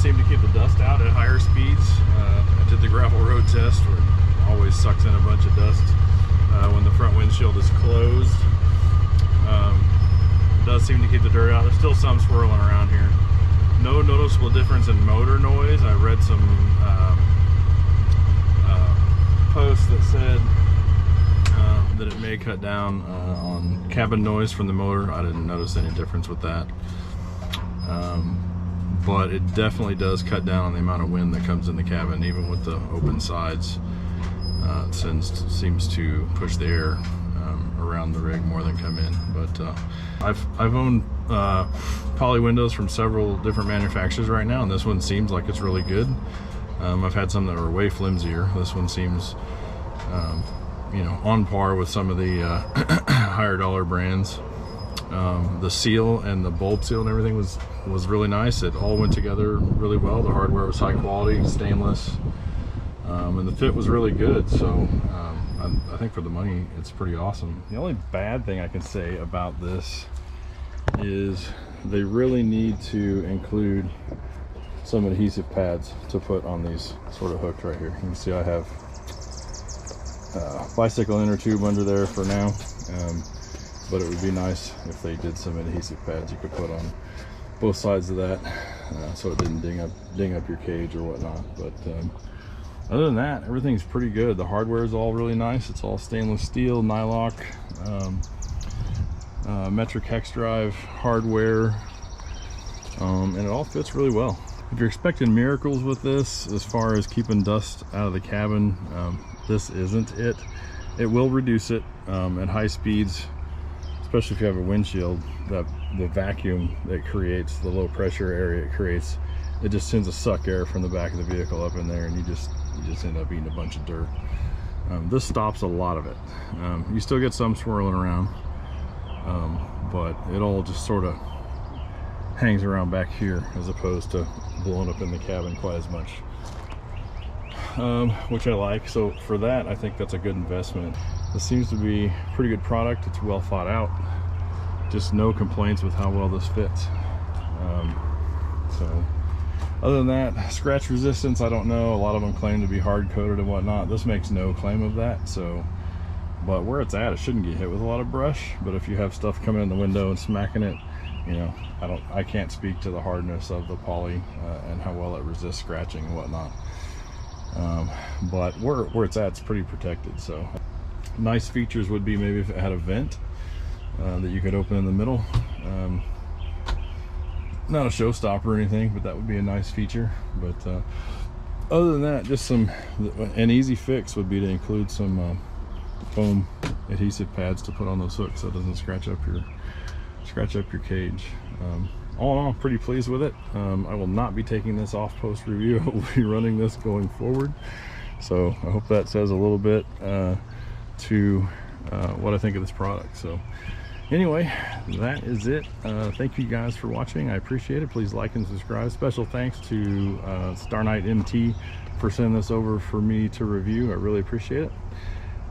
seem to keep the dust out at higher speeds. I did the gravel road test where it always sucks in a bunch of dust when the front windshield is closed. It does seem to keep the dirt out. There's still some swirling around here. No noticeable difference in motor noise. I read some posts that said that it may cut down on cabin noise from the motor. I didn't notice any difference with that. But it definitely does cut down on the amount of wind that comes in the cabin, even with the open sides. It seems to push the air around the rig more than come in. But I've owned poly windows from several different manufacturers right now, and this one seems like it's really good. I've had some that were way flimsier. This one seems you know, on par with some of the higher dollar brands. The seal and the bulb seal and everything was really nice. It all went together really well. The hardware was high quality, stainless, and the fit was really good. So I think for the money, it's pretty awesome. The only bad thing I can say about this is they really need to include some adhesive pads to put on these sort of hooks right here. You can see I have bicycle inner tube under there for now, but it would be nice if they did some adhesive pads you could put on both sides of that, so it didn't ding up your cage or whatnot. But other than that, everything's pretty good. The hardware is all really nice. It's all stainless steel, nylock, metric hex drive hardware, and it all fits really well. If you're expecting miracles with this as far as keeping dust out of the cabin, this isn't it. It will reduce it at high speeds, especially if you have a windshield. The vacuum that creates, the low pressure area it creates, it just tends to suck air from the back of the vehicle up in there, and you just end up eating a bunch of dirt. This stops a lot of it. You still get some swirling around, but it all just sort of hangs around back here as opposed to blowing up in the cabin quite as much, which I like. So for that, I think that's a good investment. This seems to be a pretty good product. It's well thought out. Just no complaints with how well this fits. So other than that, scratch resistance, I don't know. A lot of them claim to be hard coated and whatnot. This makes no claim of that. So, but where it's at, it shouldn't get hit with a lot of brush. But if you have stuff coming in the window and smacking it, you know, I can't speak to the hardness of the poly and how well it resists scratching and whatnot. But where it's at, it's pretty protected. So nice features would be maybe if it had a vent that you could open in the middle. Not a showstopper or anything, but that would be a nice feature. But other than that, just an easy fix would be to include some foam adhesive pads to put on those hooks so it doesn't scratch up your cage. All in all, pretty pleased with it. I will not be taking this off post review. I will be running this going forward. So I hope that says a little bit to what I think of this product. So anyway, that is it. Thank you guys for watching. I appreciate it. Please like and subscribe. Special thanks to StarKnight MT for sending this over for me to review. I really appreciate it.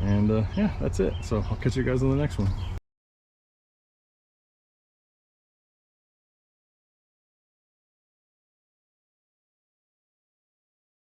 And yeah, that's it. So I'll catch you guys on the next one.